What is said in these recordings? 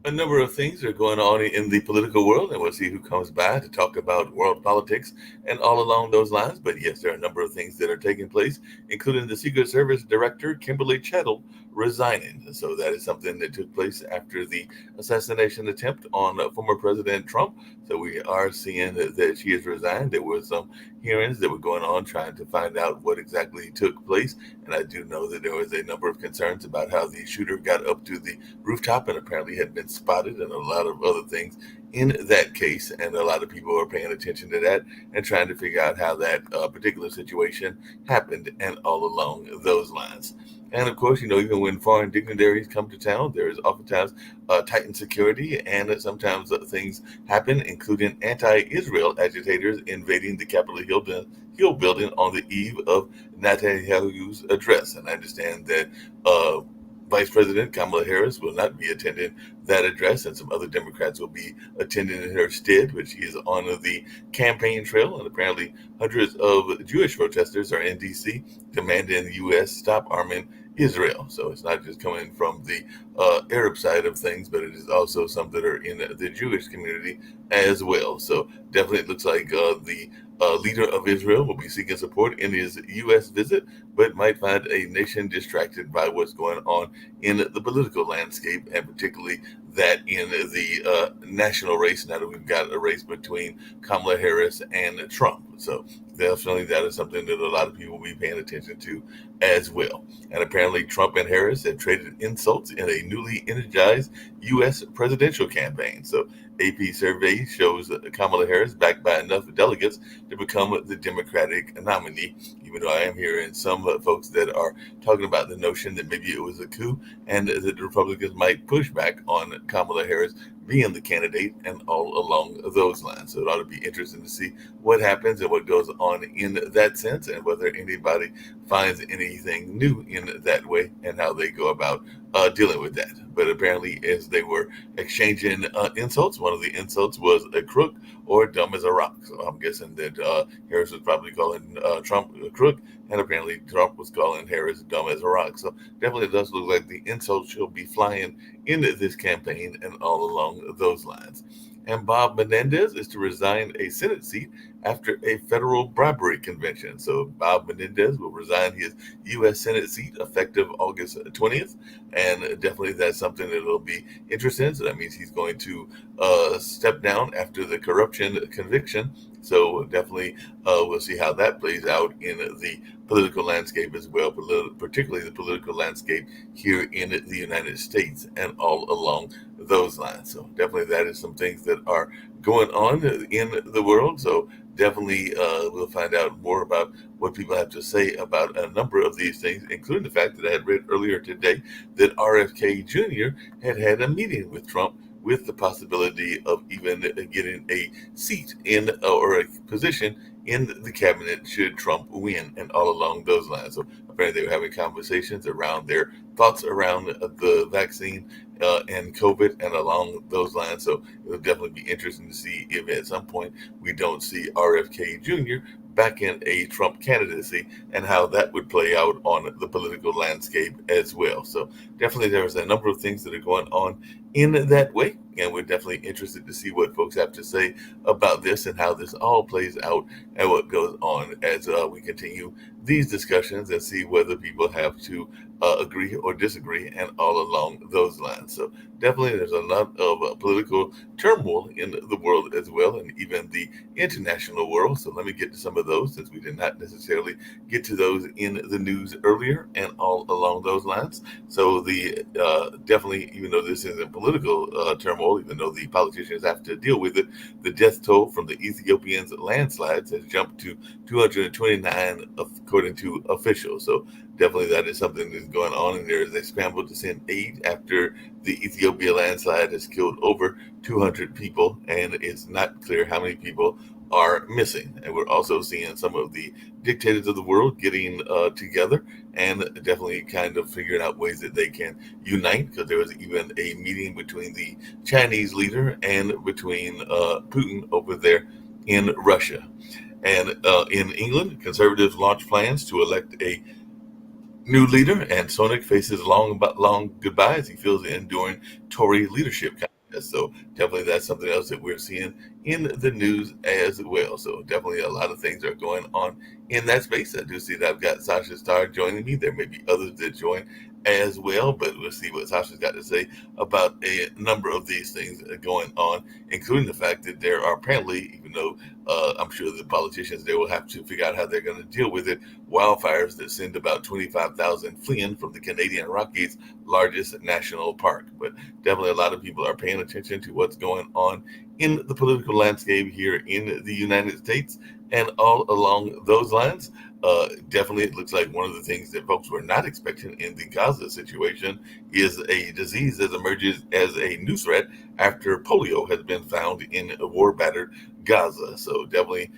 A number of things are going on in the political world, and we'll see who comes by to talk about world politics and all along those lines. But yes, there are a number of things that are taking place, including the Secret Service Director Kimberly Chettle resigning. So that is something that took place after the assassination attempt on former President Trump. So we are seeing that she has resigned. There were some hearings that were going on trying to find out what exactly took place. And I do know that there was a number of concerns about how the shooter got up to the rooftop and apparently had been spotted, and a lot of other things in that case. And a lot of people are paying attention to that and trying to figure out how that particular situation happened and all along those lines. And of course, even when foreign dignitaries come to town, there is oftentimes tightened security, and sometimes things happen, including anti-Israel agitators invading the Hill building on the eve of Netanyahu's address. And I understand that Vice President Kamala Harris will not be attending that address, and some other Democrats will be attending in her stead, but she is on the campaign trail. And apparently, hundreds of Jewish protesters are in D.C. demanding the U.S. stop arming Israel. So it's not just coming from the Arab side of things, but it is also some that are in the Jewish community as well. So definitely it looks like the leader of Israel will be seeking support in his U.S. visit, but might find a nation distracted by what's going on in the political landscape, and particularly that in the national race, now that we've got a race between Kamala Harris and Trump. So definitely that is something that a lot of people will be paying attention to as well. And apparently Trump and Harris have traded insults in a newly energized U.S. presidential campaign. So AP survey shows Kamala Harris backed by enough delegates to become the Democratic nominee, even though I am hearing some folks that are talking about the notion that maybe it was a coup and that the Republicans might push back on Kamala Harris being the candidate and all along those lines. So it ought to be interesting to see what happens and what goes on in that sense, and whether anybody finds anything new in that way and how they go about dealing with that. But apparently, as they were exchanging insults, one of the insults was a crook or dumb as a rock. So I'm guessing that Harris was probably calling Trump a crook, and apparently Trump was calling Harris dumb as a rock. So definitely it does look like the insults will be flying into this campaign and all along those lines. And Bob Menendez is to resign a Senate seat after a federal bribery conviction. So Bob Menendez will resign his U.S. Senate seat effective August 20th. And definitely that's something that will be interesting. So that means he's going to step down after the corruption conviction. So definitely we'll see how that plays out in the political landscape as well, particularly the political landscape here in the United States and all along those lines. So definitely that is some things that are going on in the world. So definitely we'll find out more about what people have to say about a number of these things, including the fact that I had read earlier today that RFK Jr. had a meeting with Trump with the possibility of even getting a seat in or a position in the cabinet should Trump win and all along those lines. So apparently they were having conversations around their thoughts around the vaccine and COVID and along those lines. So it'll definitely be interesting to see if at some point we don't see RFK Jr. back in a Trump candidacy and how that would play out on the political landscape as well. So definitely there's a number of things that are going on in that way. And we're definitely interested to see what folks have to say about this and how this all plays out and what goes on as we continue these discussions and see whether people have to agree or disagree and all along those lines. So definitely there's a lot of political turmoil in the world as well, and even the international world. So let me get to some of those, since we did not necessarily get to those in the news earlier and all along those lines. So the definitely, even though this isn't political turmoil, even though the politicians have to deal with it, the death toll from the Ethiopians' landslides has jumped to 229 according to officials. So definitely that is something that's going on, and there is a scramble to send aid after the Ethiopia landslide has killed over 200 people, and it's not clear how many people are missing. And we're also seeing some of the dictators of the world getting together and definitely kind of figuring out ways that they can unite, because there was even a meeting between the Chinese leader and between Putin over there in Russia. And in England, conservatives launched plans to elect a new leader, and Sonic faces long goodbye as he feels the enduring Tory leadership contest. So definitely that's something else that we're seeing in the news as well. So definitely a lot of things are going on in that space. I do see that I've got Sasha Starr joining me. There may be others that join as well, but we'll see what Sasha's got to say about a number of these things going on, including the fact that there are apparently, even though I'm sure the politicians there will have to figure out how they're going to deal with it, wildfires that send about 25,000 fleeing from the Canadian Rockies' largest national park. But definitely a lot of people are paying attention to what's going on in the political landscape here in the United States. And all along those lines, definitely it looks like one of the things that folks were not expecting in the Gaza situation is a disease that emerges as a new threat after polio has been found in war battered Gaza. So definitely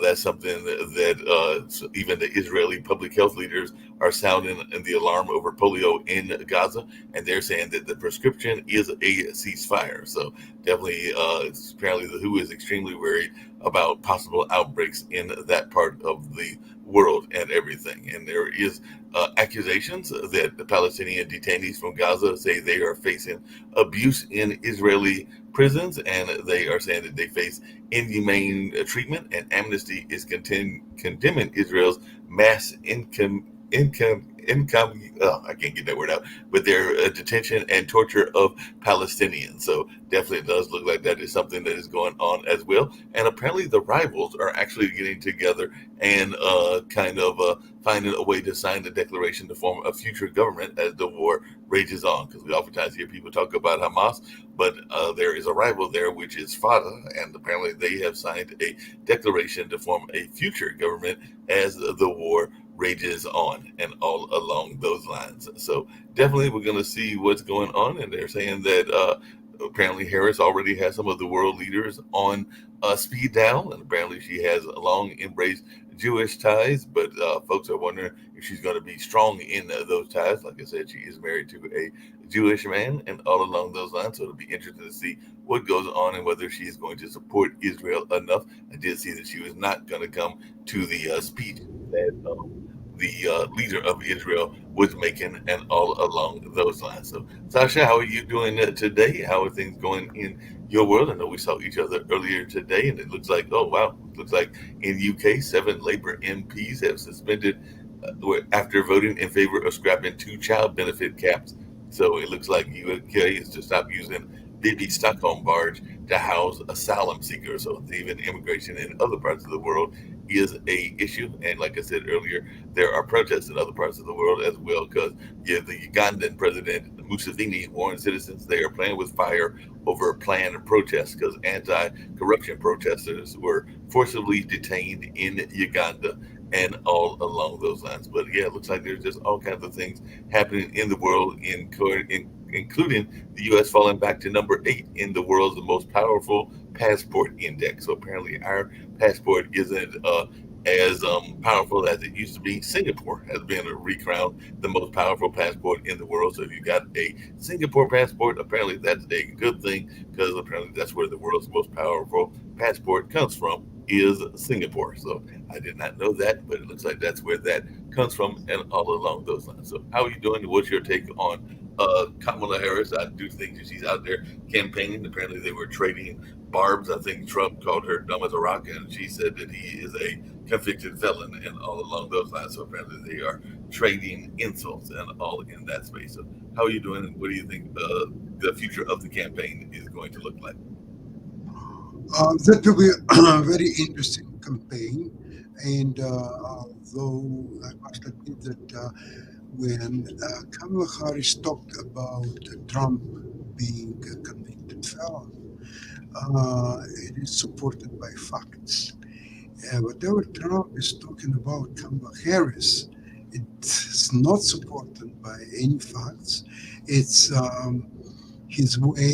that's something that even the Israeli public health leaders are sounding the alarm over polio in Gaza, and they're saying that the prescription is a ceasefire. So definitely, apparently the WHO is extremely worried about possible outbreaks in that part of the world and everything. And there is accusations that the Palestinian detainees from Gaza say they are facing abuse in Israeli prisons, and they are saying that they face inhumane treatment, and Amnesty is condemning Israel's mass income. Oh, I can't get that word out, but their detention and torture of Palestinians. So definitely it does look like that is something that is going on as well. And apparently the rivals are actually getting together and kind of finding a way to sign the declaration to form a future government as the war rages on. Because we oftentimes hear people talk about Hamas, but there is a rival there, which is Fatah, and apparently they have signed a declaration to form a future government as the war rages on, and all along those lines. So definitely we're going to see what's going on, and they're saying that apparently Harris already has some of the world leaders on speed dial, and apparently she has long embraced Jewish ties, but folks are wondering if she's going to be strong in those ties. Like I said, she is married to a Jewish man, and all along those lines. So it'll be interesting to see what goes on and whether she is going to support Israel enough. I did see that she was not going to come to the speech that the leader of Israel was making, and all along those lines. So, Sasha, how are you doing today? How are things going in your world? I know we saw each other earlier today, and it looks like, oh wow, it looks like in UK, 7 Labour MPs have suspended after voting in favor of scrapping 2 child benefit caps. So it looks like UK is to stop using baby Stockholm barge to house asylum seekers. So even immigration in other parts of the world is a issue. And like I said earlier, there are protests in other parts of the world as well, because yeah, the Ugandan president Museveni warned citizens they are playing with fire over planned protests, because anti-corruption protesters were forcibly detained in Uganda and all along those lines. But yeah, it looks like there's just all kinds of things happening in the world, including the U.S. falling back to number 8 in the world's most powerful passport index. So apparently, our passport isn't as powerful as it used to be. Singapore has been recrowned the most powerful passport in the world. So if you got a Singapore passport, apparently that's a good thing, because apparently that's where the world's most powerful passport comes from, is Singapore. So I did not know that, but it looks like that's where that comes from, and all along those lines. So how are you doing? What's your take on Kamala Harris? I do think that she's out there campaigning. Apparently they were trading barbs. I think Trump called her dumb as a rock, and she said that he is a convicted felon, and all along those lines. So apparently they are trading insults and all in that space. So how are you doing? And what do you think the future of the campaign is going to look like? That will be a very interesting campaign. And although I must admit that when Kamala Harris talked about Trump being a convicted felon, it is supported by facts. Whatever Trump is talking about Kamala Harris, it's not supported by any facts. It's his way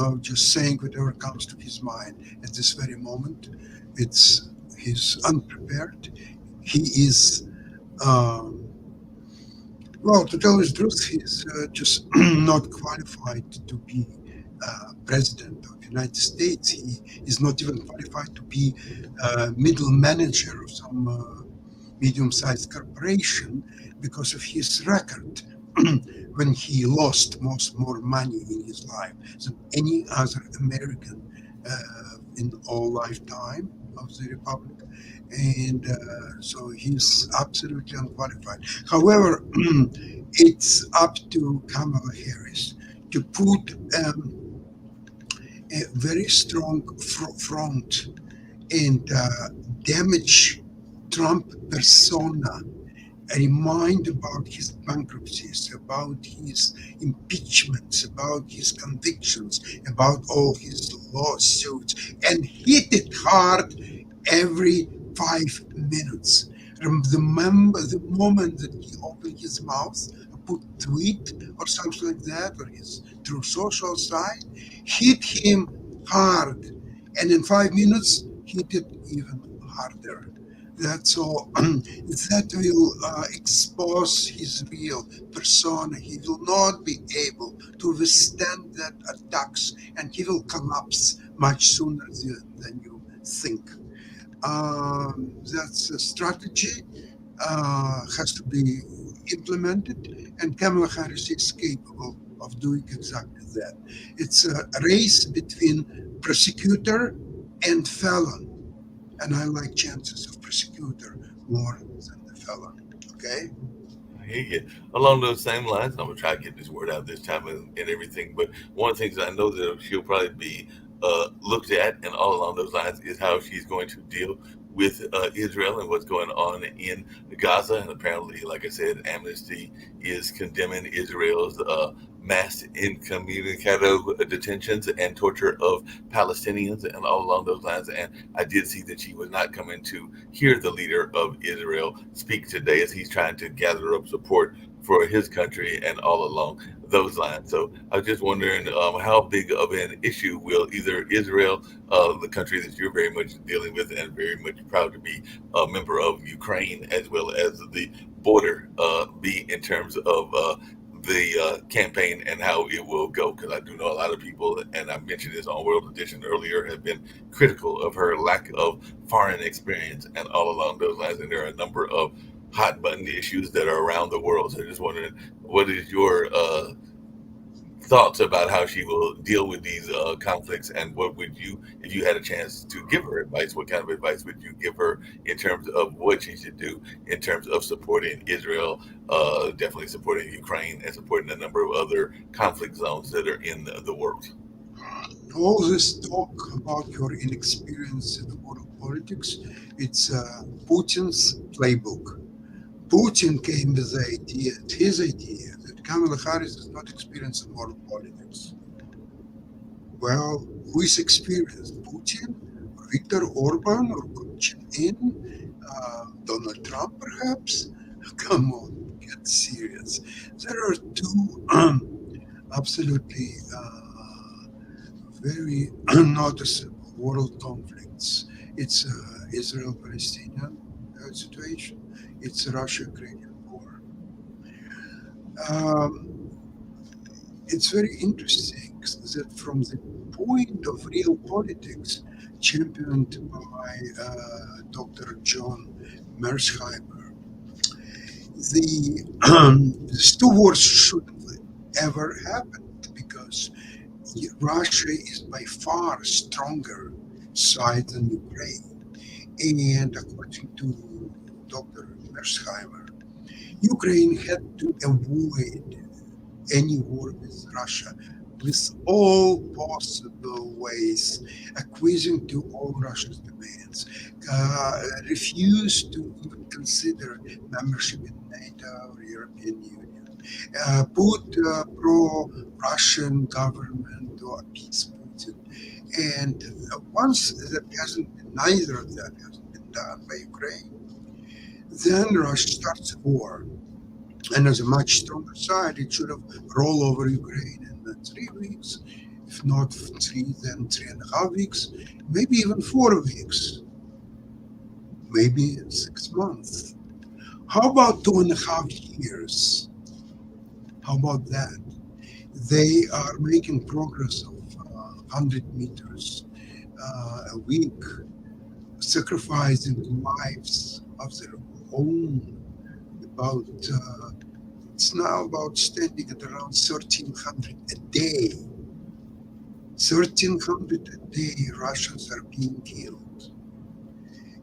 of just saying whatever comes to his mind at this very moment. It's He's unprepared. He is um, well, to tell his truth, he's just not qualified to be president of the United States. He is not even qualified to be middle manager of some medium-sized corporation because of his record. When he lost more money in his life than any other American in all lifetime of the republic, and so he's absolutely unqualified. However, it's up to Kamala Harris to put a very strong front and damage Trump persona, remind about his bankruptcies, about his impeachments, about his convictions, about all his lawsuits, and hit it hard every 5 minutes. Remember the moment that he opened his mouth, put tweet or something like that, or his through social side, hit him hard, and in 5 minutes hit it even harder. That's all. That will expose his real persona. He will not be able to withstand that attacks, and he will collapse much sooner than you think. That's a strategy has to be implemented, and Kamala Harris is capable of doing exactly that. It's a race between prosecutor and felon, and I like chances of prosecutor more than the felon. Okay. I hear you. Along those same lines, I'm gonna try to get this word out this time and everything. But one of the things I know that she'll probably be looked at, and all along those lines, is how she's going to deal with Israel and what's going on in Gaza. And apparently, like I said, Amnesty is condemning Israel's mass incommunicado detentions and torture of Palestinians, and all along those lines. And I did see that she was not coming to hear the leader of Israel speak today as he's trying to gather up support for his country and all along those lines. So I was just wondering how big of an issue will either Israel, the country that you're very much dealing with and very much proud to be a member of, Ukraine, as well as the border, be in terms of the campaign and how it will go? Because I do know a lot of people, and I mentioned this on World Edition earlier, have been critical of her lack of foreign experience and all along those lines. And there are a number of hot button issues that are around the world. So just wondering, what is your thoughts about how she will deal with these conflicts, and what would you, if you had a chance to give her advice, what kind of advice would you give her in terms of what she should do in terms of supporting Israel, definitely supporting Ukraine, and supporting a number of other conflict zones that are in the world? All this talk about your inexperience in the world politics, it's Putin's playbook. Putin came with the idea, his idea, that Kamala Harris is not experienced in world politics. Well, who is experienced? Putin, or Viktor Orban, or Putin in? Donald Trump, perhaps? Come on, get serious. There are two absolutely very noticeable world conflicts. It's Israel-Palestinian situation. It's Russia-Ukrainian war. Um, it's very interesting that from the point of real politics, championed by Dr. John Mersheimer, these two wars shouldn't ever happen because Russia is by far stronger side than Ukraine. And according to Dr. Mersheimer, Ukraine had to avoid any war with Russia with all possible ways, acquiescing to all Russia's demands, refused to even consider membership in NATO or European Union, put pro-Russian government to appease Putin. And once that hasn't been, neither of that hasn't been done by Ukraine, then Russia starts a war. And as a much stronger side, it should have rolled over Ukraine and then 3 weeks. If not three, then 3.5 weeks. Maybe even 4 weeks. Maybe 6 months. How about 2.5 years? How about that? They are making progress of 100 meters a week, sacrificing lives of their own. About it's now about standing at around 1,300 a day. 1,300 a day Russians are being killed.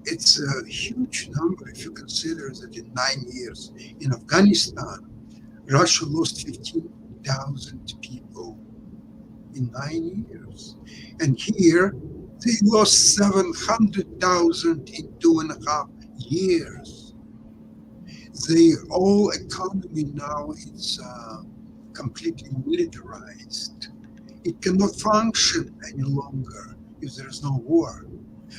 It's a huge number if you consider that in 9 years in Afghanistan, Russia lost 15,000 people in 9 years. And here, they lost 700,000 in 2.5 years. The whole economy now is completely militarized. It cannot function any longer if there is no war.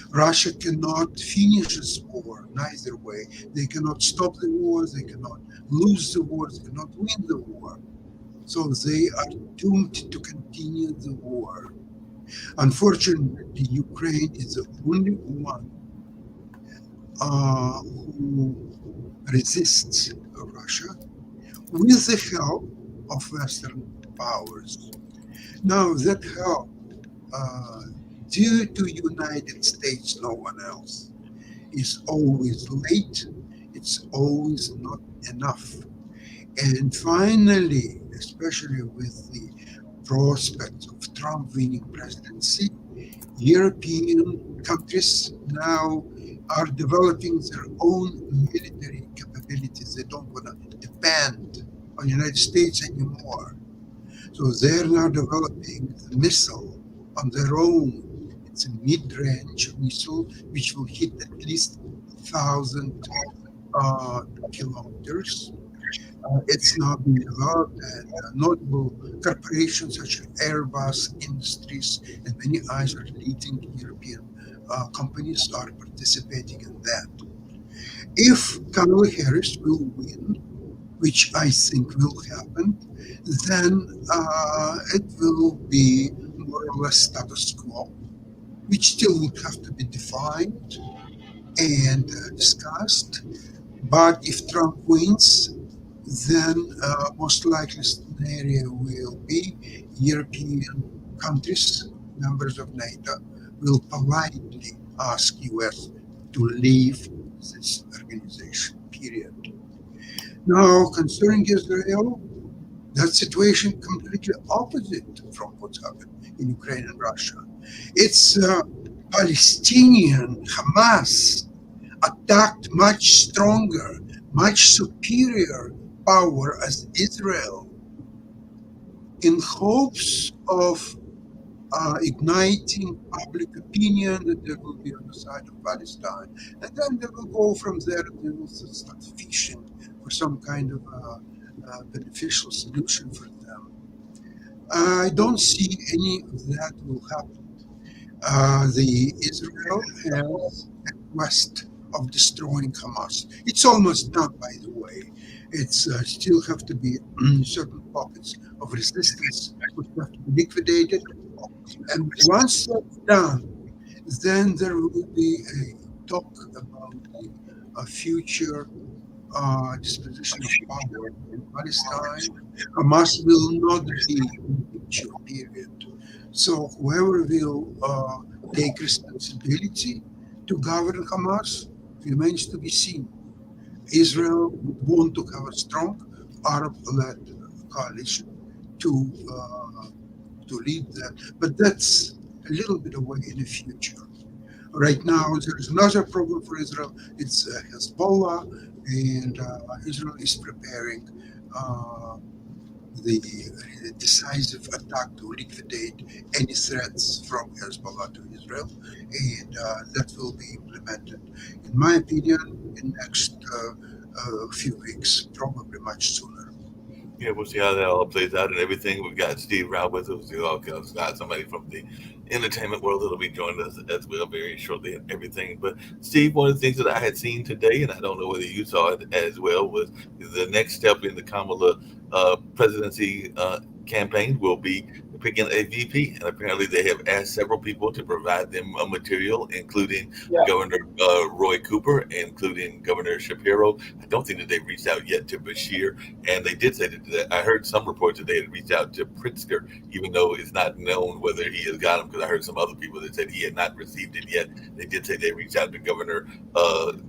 Russia cannot finish this war neither way. They cannot stop the war, they cannot lose the war, they cannot win the war. So they are doomed to continue the war. Unfortunately, Ukraine is the only one who resists Russia with the help of Western powers. Now, that help, uh, due to United States, no one else, is always late. It's always not enough. And finally, especially with the prospects of Trump winning presidency, European countries now are developing their own military capabilities. They don't want to depend on the United States anymore. So they're now developing a missile on their own. It's a mid-range missile which will hit at least 1,000 uh, kilometers. It's now being developed, and notable corporations such as Airbus Industries and many other leading European companies are participating in that. If Kamala Harris will win, which I think will happen, then it will be more or less status quo, which still would have to be defined and discussed. But if Trump wins, then most likely scenario will be European countries, members of NATO, will politely ask US to leave this organization, period. Now, concerning Israel, that situation completely opposite from what's happened in Ukraine and Russia. It's Palestinian Hamas attacked much stronger, much superior power as Israel in hopes of igniting public opinion that they will be on the side of Palestine. And then they will go from there and they will start fishing for some kind of beneficial solution for them. I don't see any of that will happen. The Israel has a quest of destroying Hamas. It's almost done, by the way. It's still have to be certain pockets of resistance which have to be liquidated. And once that's done, then there will be a talk about the future disposition of power in Palestine. Hamas will not be in the picture, period. So whoever will take responsibility to govern Hamas remains to be seen. Israel would want to have a strong Arab-led coalition to lead that, but that's a little bit away in the future. Right now, there is another problem for Israel. It's Hezbollah, and Israel is preparing uh, the decisive attack to liquidate any threats from Hezbollah to Israel, and that will be implemented, in my opinion, in next few weeks, probably much sooner. Yeah, we'll see how that all plays out and everything. We've got Steve Rob with us. We've also got somebody from the entertainment world that'll be joining us as well very shortly and everything. But Steve, one of the things that I had seen today, and I don't know whether you saw it as well, was the next step in the Kamala presidency campaign will be picking a VP, and apparently they have asked several people to provide them material, including Yeah. Governor Roy Cooper, including Governor Shapiro. I don't think that they've reached out yet to Bashir, and they did say that I heard some reports that they had reached out to Pritzker, even though it's not known whether he has got them. Because I heard some other people that said he had not received it yet. They did say they reached out to Governor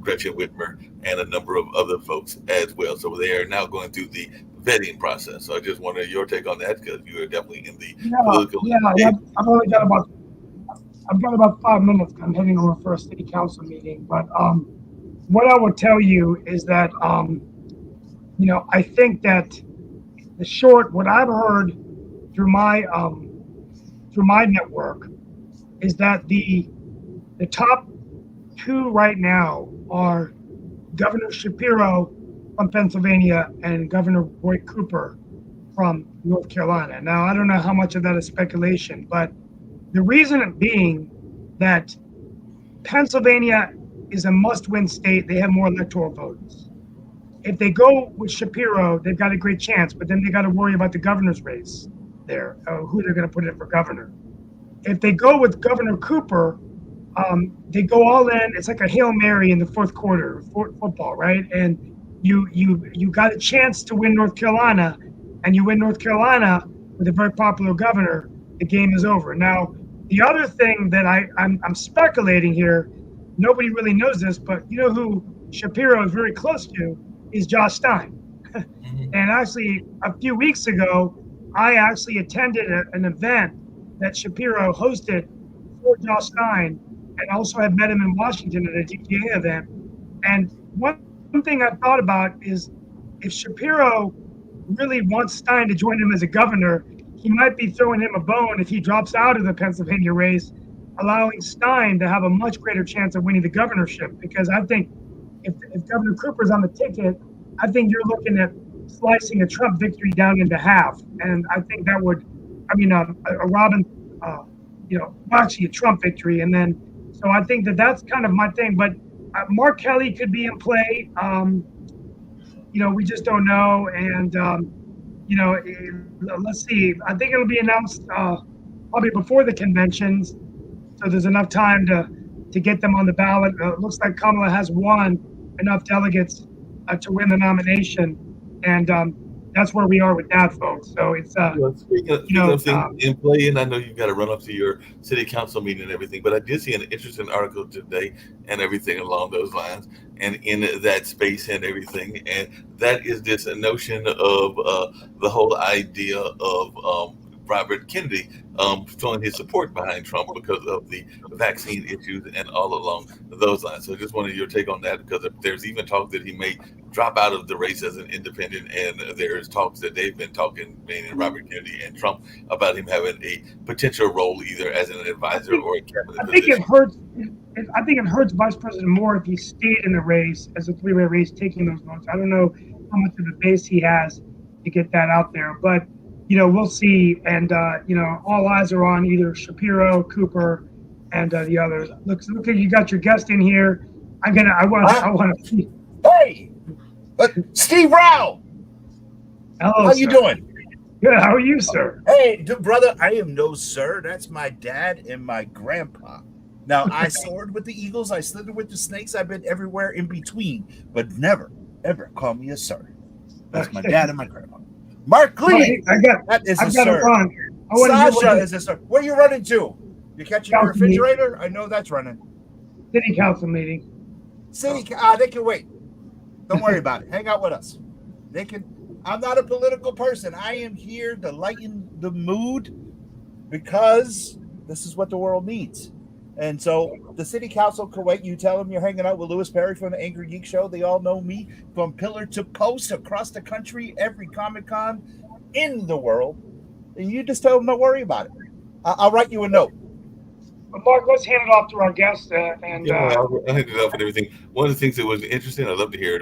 Gretchen Whitmer and a number of other folks as well. So they are now going through the vetting process. So I just wanted your take on that because you are definitely in the Yeah, political yeah. I've only got about I've got about 5 minutes. I'm heading over for a city council meeting, but what I would tell you is that I think that what I've heard through my network is that the top two right now are Governor Shapiro from Pennsylvania and Governor Roy Cooper from North Carolina. Now, I don't know how much of that is speculation, but the reason being that Pennsylvania is a must-win state. They have more electoral votes. If they go with Shapiro, they've got a great chance, but then they got to worry about the governor's race there, who they're going to put in for governor. If they go with Governor Cooper, they go all in. It's like a Hail Mary in the fourth quarter football, right? And you got a chance to win North Carolina, and you win North Carolina with a very popular governor. The game is over. Now, the other thing that I'm speculating here, nobody really knows this, but you know who Shapiro is very close to is Josh Stein. And actually, a few weeks ago, I actually attended an event that Shapiro hosted for Josh Stein, and also have met him in Washington at a GTA event. And one thing I thought about is if Shapiro really wants Stein to join him as a governor, he might be throwing him a bone if he drops out of the Pennsylvania race, allowing Stein to have a much greater chance of winning the governorship. Because I think if Governor Cooper's on the ticket, I think you're looking at slicing a Trump victory down into half. And I think that would, a Robin, actually a Trump victory. And then, so I think that's kind of my thing. But Mark Kelly could be in play. We just don't know. And, let's see. I think it'll be announced probably before the conventions. So there's enough time to get them on the ballot. It looks like Kamala has won enough delegates to win the nomination. And that's where we are with that, folks. So it's, Well, speaking of things in play, and I know you've got to run up to your city council meeting and everything, but I did see an interesting article today and everything along those lines, and in that space and everything, and that is this notion of the whole idea of Robert Kennedy showing his support behind Trump because of the vaccine issues and all along those lines. So just wanted your take on that because there's even talk that he may drop out of the race as an independent, and there's talks that they've been talking, meaning Robert Kennedy and Trump, about him having a potential role either as an advisor or a cabinet I think it position. hurts. I think it hurts Vice President Moore if he stayed in the race as a three-way race, taking those votes. I don't know how much of a base he has to get that out there, but we'll see. And all eyes are on either Shapiro, Cooper, and the others. Look, you got your guest in here. I want to. Hey, Steve Rao, Hello, how you sir. doing? Good. How are you, sir? Hey, brother, I am no sir. That's my dad and my grandpa. Now, I soared with the eagles. I slithered with the snakes. I've been everywhere in between, but never, ever call me a sir. That's my dad and my grandpa. Mark Lee, that is a I've got to sir. run. I want to Sasha is a sir. Where are you running to? You catching your Council meeting. refrigerator? I know that's running. City council meeting. They can wait. Don't worry about it. Hang out with us. They can. I'm not a political person. I am here to lighten the mood because this is what the world needs. And so the city council can wait. You tell them you're hanging out with Louis Perry from the Angry Geek Show. They all know me from pillar to post across the country, every Comic-Con in the world. And you just tell them don't worry about it. I'll write you a note. But Mark, let's hand it off to our guest. Yeah, I'll hit it up and everything. One of the things that was interesting, I'd love to hear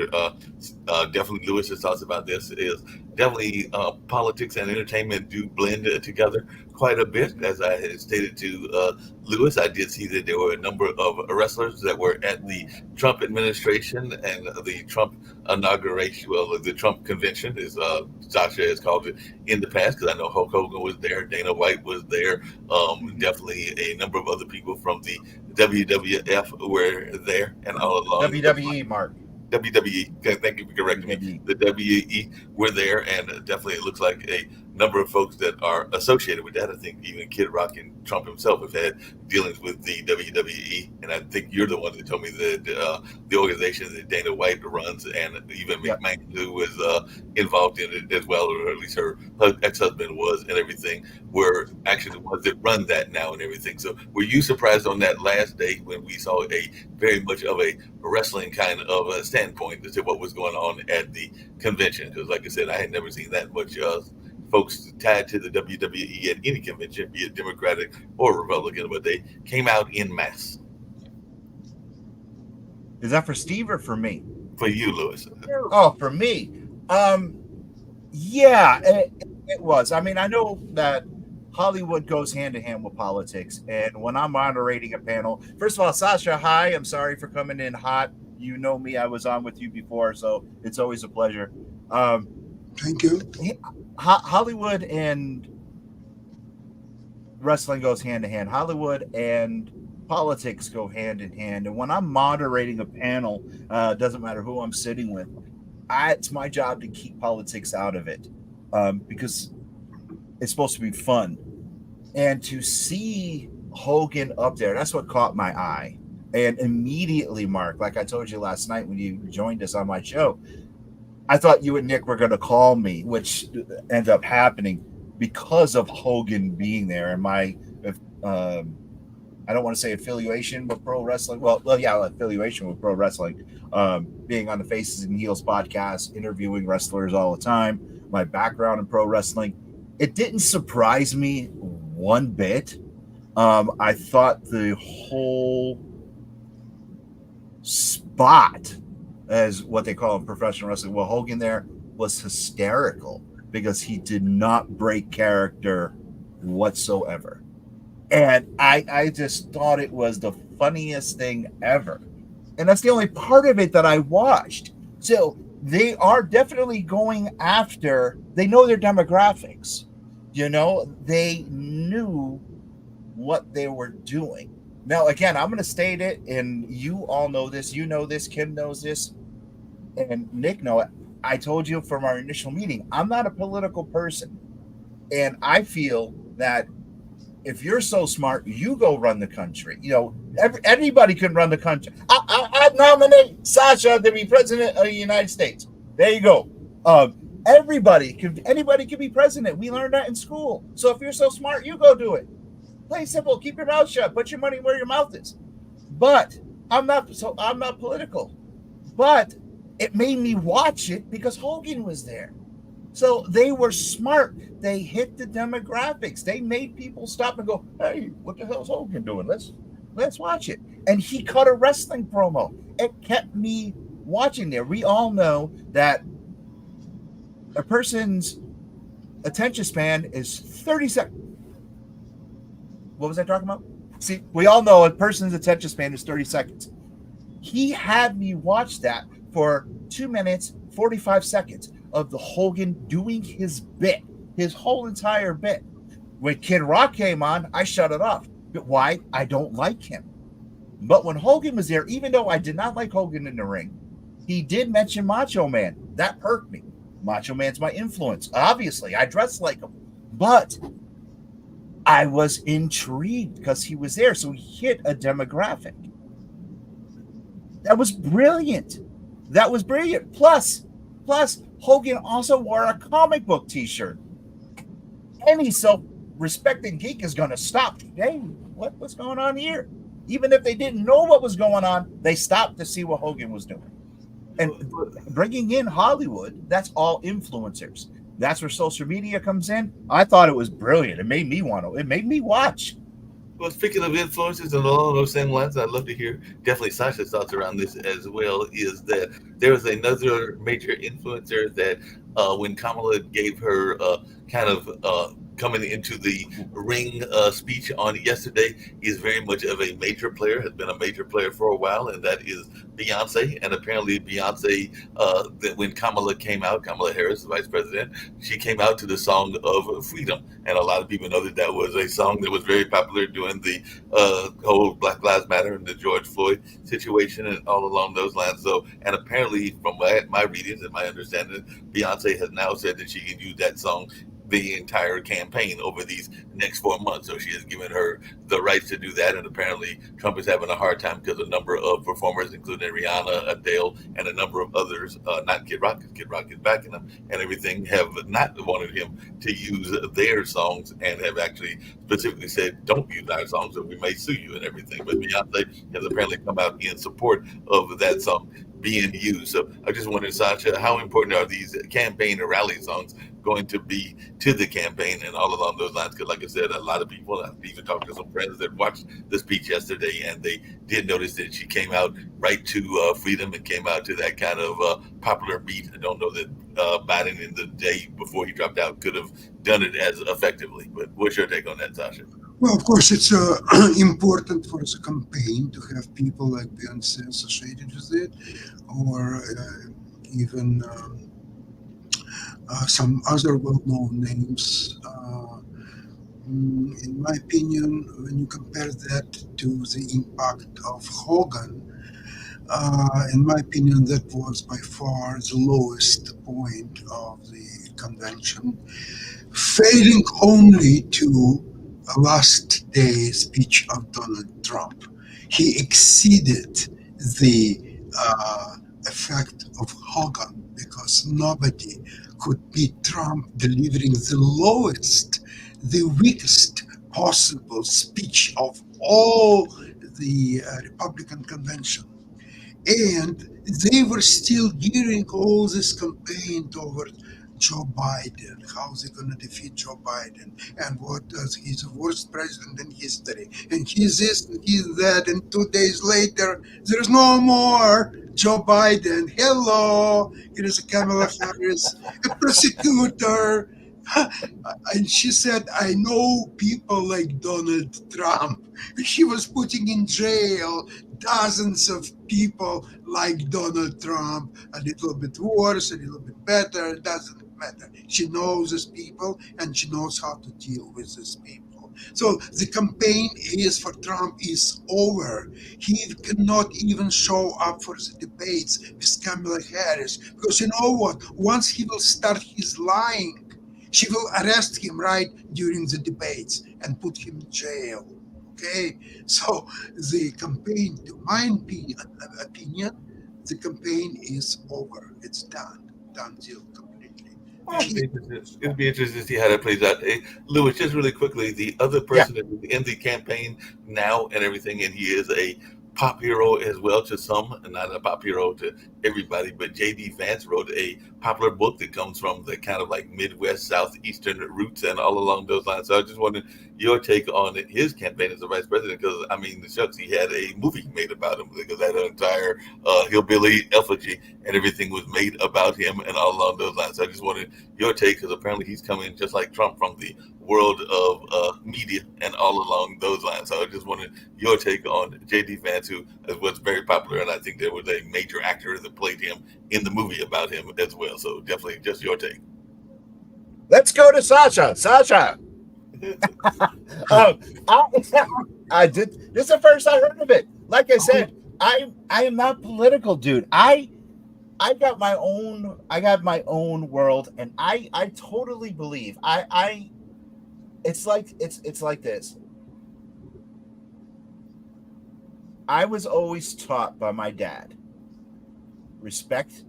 definitely Lewis's thoughts about this is definitely politics and entertainment do blend together quite a bit. As I had stated to Lewis, I did see that there were a number of wrestlers that were at the Trump administration and the Trump inauguration, well, the Trump convention, as Sasha has called it in the past, because I know Hulk Hogan was there, Dana White was there, definitely a number of other people from the WWF were there, and all along the WWE, Mark. WWE. Okay, thank you for correcting me. WWE. The WE were there, and definitely it looks like a number of folks that are associated with that. I think even Kid Rock and Trump himself have had dealings with the WWE, and I think you're the one that told me that the organization that Dana White runs, and even Yep. McMahon, who was involved in it as well, or at least her ex-husband was, and everything, were actually the ones that run that now and everything. So, were you surprised on that last day when we saw a very much of a wrestling kind of a standpoint as to what was going on at the convention? Because, like I said, I had never seen that much folks tied to the WWE at any convention, be it Democratic or Republican, but they came out in mass. Is that for Steve or for me? For you, Lewis. Oh, for me. Um, yeah, it was. I mean, I know that Hollywood goes hand in hand with politics, and when I'm moderating a panel, first of all, Sasha, hi. I'm sorry for coming in hot. You know me. I was on with you before, so it's always a pleasure. Um, Thank you. Hollywood and wrestling goes hand in hand. Hollywood and politics go hand in hand. And when I'm moderating a panel, doesn't matter who I'm sitting with, it's my job to keep politics out of it, because it's supposed to be fun. And to see Hogan up there, that's what caught my eye. And immediately, Mark, like I told you last night when you joined us on my show, I thought you and Nick were going to call me, which ended up happening because of Hogan being there and my, I don't want to say affiliation with pro wrestling. Well, yeah, affiliation with pro wrestling. Being on the Faces and Heels podcast, interviewing wrestlers all the time, my background in pro wrestling, it didn't surprise me one bit. I thought the whole spot, as what they call in professional wrestling, well, Hogan there was hysterical because he did not break character whatsoever. And I just thought it was the funniest thing ever. And that's the only part of it that I watched. So they are definitely going after, they know their demographics. You know, they knew what they were doing. Now, again, I'm going to state it, and you all know this. You know this. Kim knows this. And Nick know it. I told you from our initial meeting, I'm not a political person. And I feel that if you're so smart, you go run the country. You know, anybody can run the country. I nominate Sasha to be president of the United States. There you go. Anybody can be president. We learned that in school. So if you're so smart, you go do it. Plain simple. Keep your mouth shut. Put your money where your mouth is. But I'm not political. But it made me watch it because Hogan was there. So they were smart. They hit the demographics. They made people stop and go, "Hey, what the hell's Hogan doing? Let's watch it." And he cut a wrestling promo. It kept me watching there. We all know that a person's attention span is 30 seconds. What was I talking about? See, we all know a person's attention span is 30 seconds. He had me watch that for 2 minutes, 45 seconds of the Hogan doing his bit, his whole entire bit. When Kid Rock came on, I shut it off. But why? I don't like him. But when Hogan was there, even though I did not like Hogan in the ring, he did mention Macho Man. That hurt me. Macho Man's my influence. Obviously, I dress like him. But I was intrigued because he was there. So he hit a demographic. That was brilliant. That was brilliant. Plus, Hogan also wore a comic book t-shirt. Any self-respecting geek is going to stop. Hey, what's going on here? Even if they didn't know what was going on, they stopped to see what Hogan was doing. And bringing in Hollywood, that's all influencers. That's where social media comes in. I thought it was brilliant. It made me watch. Well, speaking of influences and along those same lines, I'd love to hear definitely Sasha's thoughts around this as well. Is that there was another major influencer that when Kamala gave her kind of coming into the ring speech on yesterday. He's very much of a major player, has been a major player for a while, and that is Beyonce. And apparently, Beyonce, that when Kamala came out, Kamala Harris, the vice president, she came out to the song of Freedom. And a lot of people know that that was a song that was very popular during the whole Black Lives Matter and the George Floyd situation and all along those lines. So, and apparently, from my readings and my understanding, Beyonce has now said that she can use that song the entire campaign over these next 4 months. So she has given her the rights to do that. And apparently, Trump is having a hard time because a number of performers, including Rihanna, Adele, and a number of others, not Kid Rock, because Kid Rock is backing him and everything, have not wanted him to use their songs and have actually specifically said, don't use our songs or we may sue you and everything. But Beyonce has apparently come out in support of that song being used. So I just wondered, Sasha, how important are these campaign or rally songs going to be to the campaign and all along those lines? Because, like I said, a lot of people, I've even talked to some friends that watched the speech yesterday, and they did notice that she came out right to freedom and came out to that kind of popular beat. I don't know that Biden in the day before he dropped out could have done it as effectively. But what's your take on that, Sasha? Well, of course, it's important for the campaign to have people like Beyonce associated with it, or even some other well-known names. In my opinion, when you compare that to the impact of Hogan, in my opinion, that was by far the lowest point of the convention, failing only to a last day speech of Donald Trump. He exceeded the effect of Hogan because nobody could beat Trump delivering the lowest, the weakest possible speech of all the Republican convention. And they were still gearing all this campaign toward Joe Biden, how they're going to defeat Joe Biden, and what does he's the worst president in history, and he's this and he's that, and 2 days later, there's no more Joe Biden. Hello, here is Kamala Harris, a prosecutor. And she said, I know people like Donald Trump. She was putting in jail dozens of people like Donald Trump, a little bit worse, a little bit better, it doesn't matter. She knows these people and she knows how to deal with these people. So the campaign is for Trump is over. He cannot even show up for the debates with Kamala Harris because you know what? Once he will start his lying, she will arrest him right during the debates and put him in jail. Okay, so the campaign, to my opinion, the campaign is over. It's done deal completely. It'll Period. be interesting. It'll be interesting to see how that plays out. Hey, Lewis, just really quickly, the other Yeah. person that is in the campaign now and everything, and he is a pop hero as well to some, and not a pop hero to everybody. But J.D. Vance wrote a popular book that comes from the kind of like Midwest, Southeastern roots and all along those lines. So I just wanted your take on his campaign as a vice president, because I mean, the shucks, he had a movie made about him because that entire hillbilly effigy and everything was made about him and all along those lines. So I just wanted your take, because apparently he's coming just like Trump from the world of media and all along those lines. So I just wanted your take on J.D. Vance, who was very popular, and I think there was a major actor that played him in the movie about him as well. So definitely just your take. Let's go to Sasha. Sasha. Um, I, I did. This is the first I heard of it. Like I said, I am not political, dude. I got my own world, and I totally believe it's like this. I was always taught by my dad, respect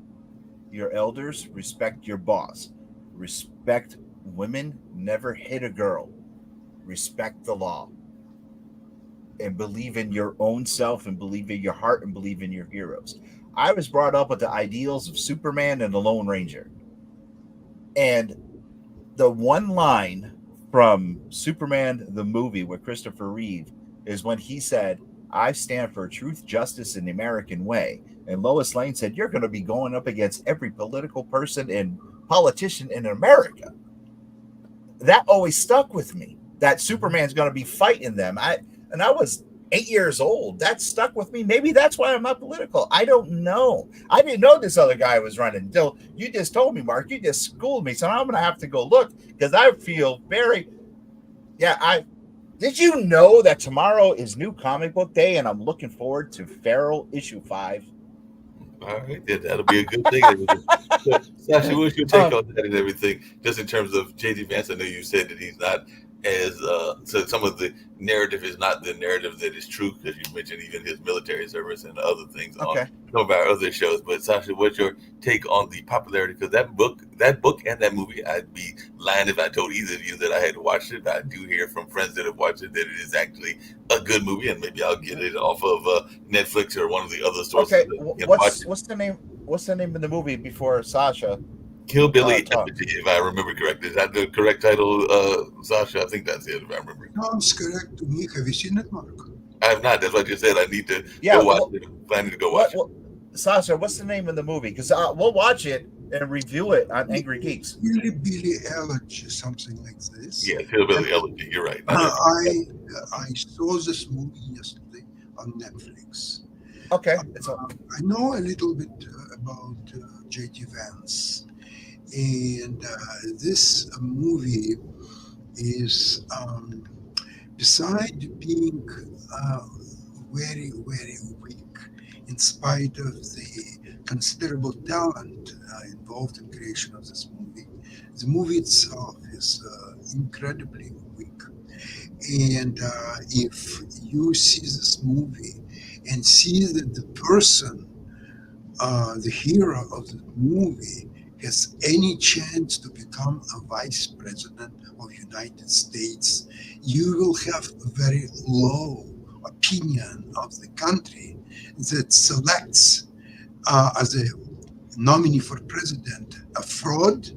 your elders, respect your boss, respect women, never hit a girl, respect the law, and believe in your own self and believe in your heart and believe in your heroes. I was brought up with the ideals of Superman and the Lone Ranger. And the one line from Superman the movie with Christopher Reeve is when he said, I stand for truth, justice, and the American way. And Lois Lane said, you're going to be going up against every political person and politician in America. That always stuck with me. That Superman's going to be fighting them. I was 8 years old. That stuck with me. Maybe that's why I'm not political. I don't know. I didn't know this other guy was running until you just told me, Mark. You just schooled me, so I'm going to have to go look because I feel very. Yeah, I did you know that tomorrow is New Comic Book Day, and I'm looking forward to Feral issue 5. All right, yeah, that'll be a good thing. So, Sasha, what's your take Um, on that and everything? Just in terms of JD Vance, I know you said that he's not as so some of the narrative is not the narrative that is true because you mentioned even his military service and other things on okay. some of our other shows. But Sasha, what's your take on the popularity? Because that book, and that movie, I'd be lying if I told either of you that I had watched it. I do hear from friends that have watched it that it is actually a good movie, and maybe I'll get it off of Netflix or one of the other sources Okay. that can watch What's it. what's the name? What's the name of the movie before Sasha Hillbilly talks? Elegy, if I remember correctly. Is that the correct title, Sasha? I think that's it, if I remember. Sounds correct to me. Have you seen it, Mark? I have not. That's what I just said. I need to Yeah. go watch it. I'm planning to go watch it. What Sasha? What's the name of the movie? Because we'll watch it and review it on Angry Geeks. Really, Billy Elegy, something like this. Yes, And Hillbilly Elegy. You're right. Not every. I saw this movie yesterday on Netflix. Okay. It's a, I know a little bit about J.T. Vance, and this movie is, beside being uh, very, very weak, in spite of the considerable talent involved in creation of this movie, the movie itself is incredibly weak. And if you see this movie and see that the person, the hero of the movie, has any chance to become a vice president of United States, you will have a very low opinion of the country that selects as a nominee for president a fraud,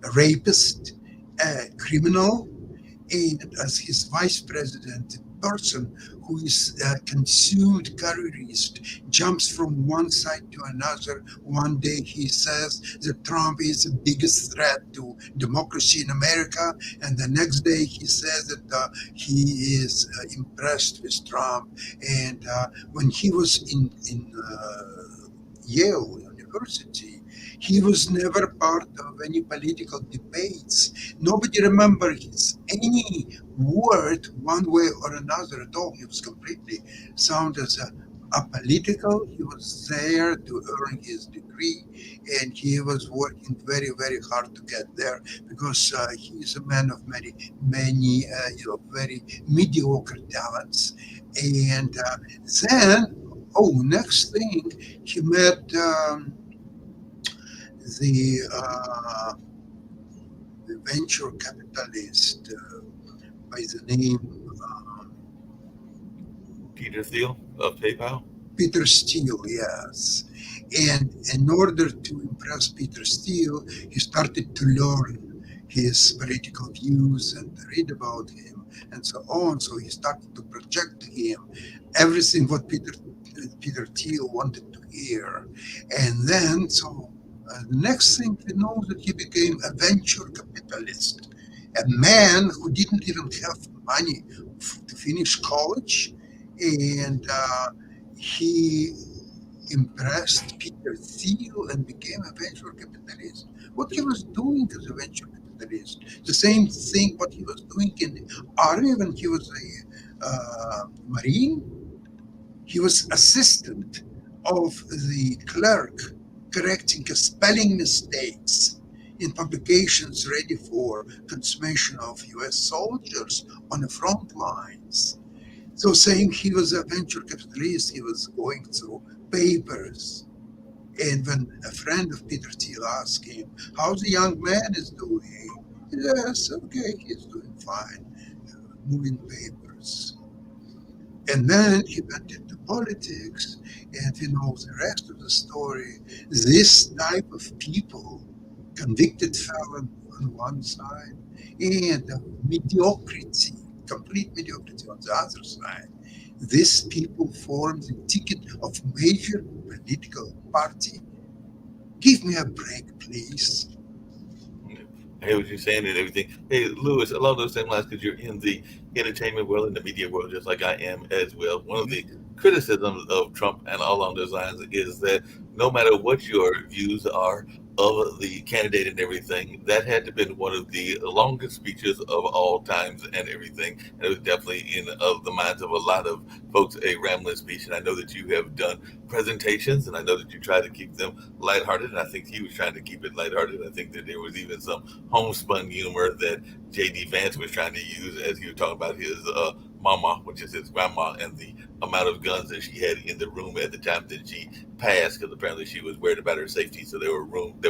a rapist, a criminal, and as his vice president, a person who is a consumed terrorist, jumps from one side to another. One day he says that Trump is the biggest threat to democracy in America, and the next day he says that he is impressed with Trump. And when he was in Yale University, he was never part of any political debates. Nobody remembers any word one way or another at all. He was completely sound as a political. He was there to earn his degree, and he was working very, very hard to get there because he is a man of many, very mediocre talents. And then, oh, next thing, he met the venture capitalist by the name Peter Thiel of PayPal. Peter Steele, yes. And in order to impress Peter Steele, he started to learn his political views and read about him and so on. So he started to project to him everything what Peter Thiel wanted to hear. And then, so the next thing we know that he became a venture capitalist, a man who didn't even have money to finish college, and he impressed Peter Thiel and became a venture capitalist. What he was doing as a venture capitalist, the same thing what he was doing in the army when he was a marine. He was assistant of the clerk correcting spelling mistakes in publications ready for consummation of US soldiers on the front lines. So saying he was a venture capitalist, he was going through papers. And when a friend of Peter Thiel asked him, how the young man is doing? Yes, okay, he's doing fine, moving papers. And then he went into politics, and we know the rest of the story. This type of people, convicted felon on one side, and mediocrity, complete mediocrity on the other side. These people form the ticket of major political party. Give me a break, please. I hear what you're saying and everything. Hey, Lewis, along those same lines, because you're in the entertainment world and the media world, just like I am as well. One of the Mhm. criticisms of Trump and all along those lines is that no matter what your views are of the candidate and everything, that had to been one of the longest speeches of all times and everything. And it was definitely in the minds of a lot of folks a rambling speech. And I know that you have done presentations, and I know that you try to keep them lighthearted. And I think he was trying to keep it lighthearted. I think that there was even some homespun humor that J.D. Vance was trying to use as he was talking about his mama, which is his grandma, and the amount of guns that she had in the room at the time that she passed, because apparently she was worried about her safety. So there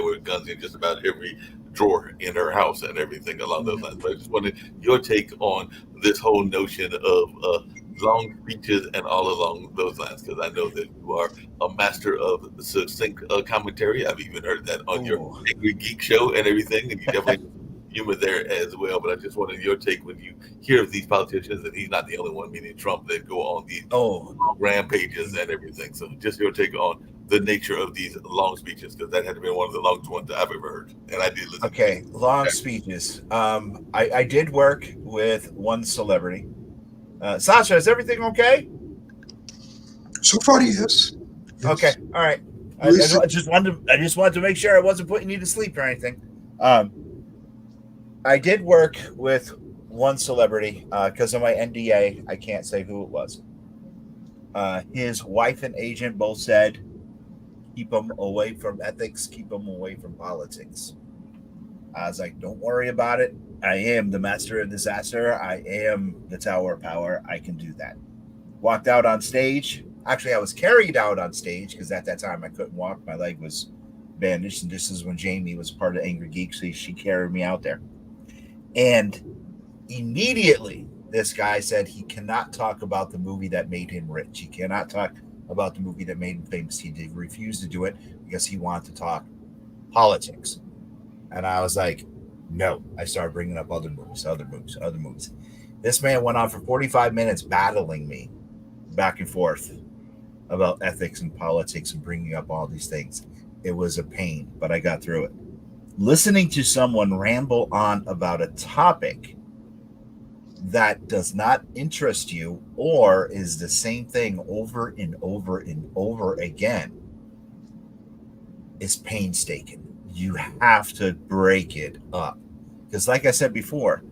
were guns in just about every drawer in her house and everything along those lines. But I just wanted your take on this whole notion of long speeches and all along those lines, because I know that you are a master of succinct commentary. I've even heard that on your Oh, Angry Geek show and everything, and you definitely have humor there as well. But I just wanted your take when you hear of these politicians, and he's not the only one, meaning Trump, that go on these oh, rampages and everything. So just your take on the nature of these long speeches, because that had to be one of the longest ones I've ever heard, and I did listen to it. okay. Long speeches. I did work with one celebrity. Sasha, is everything okay? So far, yes. Okay, Yes. all right. Listen. I just wanted to make sure I wasn't putting you to sleep or anything. Um, I did work with one celebrity because of my NDA. I can't say who it was. His wife and agent both said, "Keep him away from ethics. Keep him away from politics." I was like, "Don't worry about it. I am the master of disaster. I am the tower of power. I can do that." Walked out on stage. Actually, I was carried out on stage because at that time I couldn't walk. My leg was bandaged, and this is when Jamie was part of Angry Geeks. So she carried me out there, and immediately this guy said he cannot talk about the movie that made him rich. He cannot talk about the movie that made him famous. He did refuse to do it because he wanted to talk politics. And I was like, no. I started bringing up other movies, other movies, other movies. This man went on for 45 minutes battling me back and forth about ethics and politics and bringing up all these things. It was a pain, but I got through it. Listening to someone ramble on about a topic that does not interest you or is the same thing over and over and over again is painstaking. You have to break it up. Because, like I said before,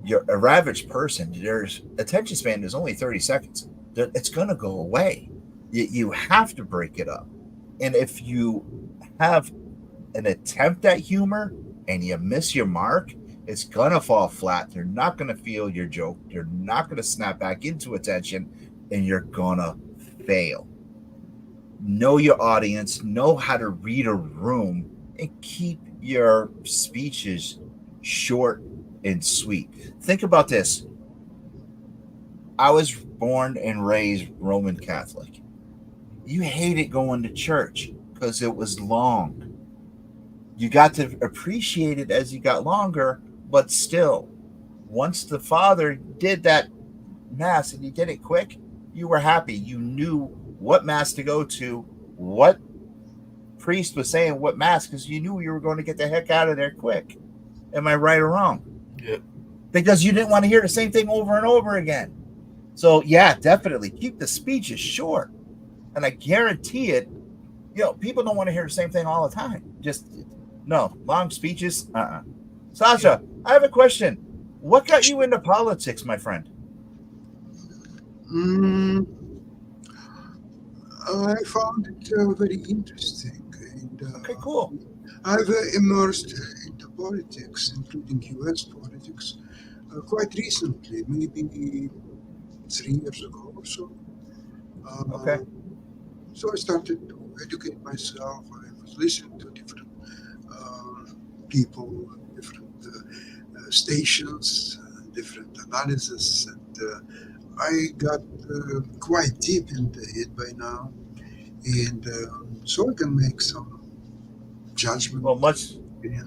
you're a average person, their attention span is only 30 seconds. It's going to go away. You have to break it up. And if you have an attempt at humor and you miss your mark, it's going to fall flat. They're not going to feel your joke. They're not going to snap back into attention, and you're going to fail. Know your audience, know how to read a room, and keep your speeches short and sweet. Think about this. I was born and raised Roman Catholic. You hated going to church because it was long. You got to appreciate it as you got longer, but still, once the father did that mass and he did it quick, you were happy. You knew what mass to go to, what priest was saying what mass, because you knew you were going to get the heck out of there quick. Am I right or wrong? Yeah. Because you didn't want to hear the same thing over and over again. So yeah, definitely keep the speeches short. And I guarantee it, people don't want to hear the same thing all the time. Just no, long speeches. Sasha, I have a question. What got you into politics, my friend? Mm, I found it very interesting, and Okay, cool. I've immersed into politics, including U.S. politics, quite recently, maybe 3 years ago or so. Okay. Uh, so I started to educate myself. I was listening to different people, different stations, different analysis, and I got quite deep into it by now, and so I can make some Well, judgment.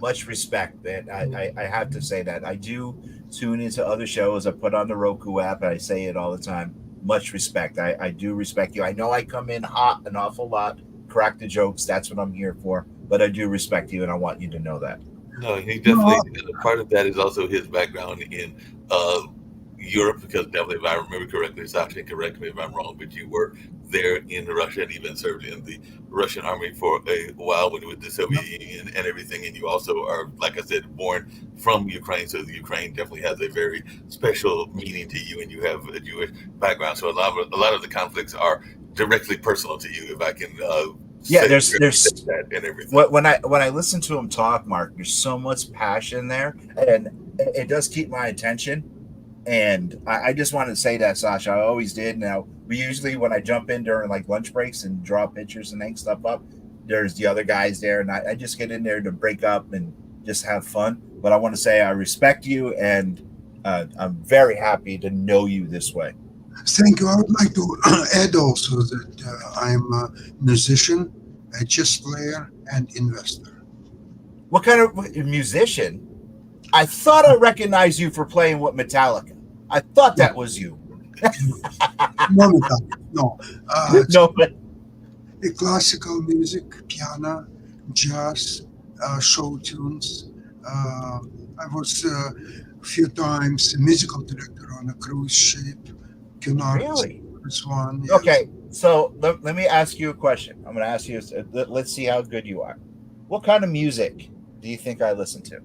much respect, man. I have to say that I do tune into other shows. I put on the Roku app, and I say it all the time. Much respect. I do respect you. I know I come in hot an awful lot, crack the jokes. That's what I'm here for. but I do respect you, and I want you to know that. No, he No, definitely, part of that is also his background in uh, Europe, because definitely, if I remember correctly, Sasha, correct me if I'm wrong, but you were there in Russia and even served in the Russian army for a while when you were with the Soviet Union and everything. And you also are, like I said, born from Ukraine, so the Ukraine definitely has a very special meaning to you, and you have a Jewish background. So a lot of the conflicts are directly personal to you, if I can Yeah, say there's represent that and everything. when I listen to him talk, Mark, there's so much passion there, and it does keep my attention. And I just wanted to say that, Sasha. I always did. Now, we usually, when I jump in during like lunch breaks and draw pictures and hang stuff up, there's the other guys there, and I just get in there to break up and just have fun. But I want to say I respect you, and I'm very happy to know you this way. thank you. I would like to add also that I'm a musician, a chess player, and investor. What kind of musician? I thought I recognized you for playing with Metallica. I thought No, that was you. no, Metallica, no. It's No, but classical music, piano, jazz, show tunes. Uh, I was a few times a musical director on a cruise ship. Cunard really? was one, yes. Okay, so let me ask you a question. I'm going to ask you. Let's see how good you are. What kind of music do you think I listen to?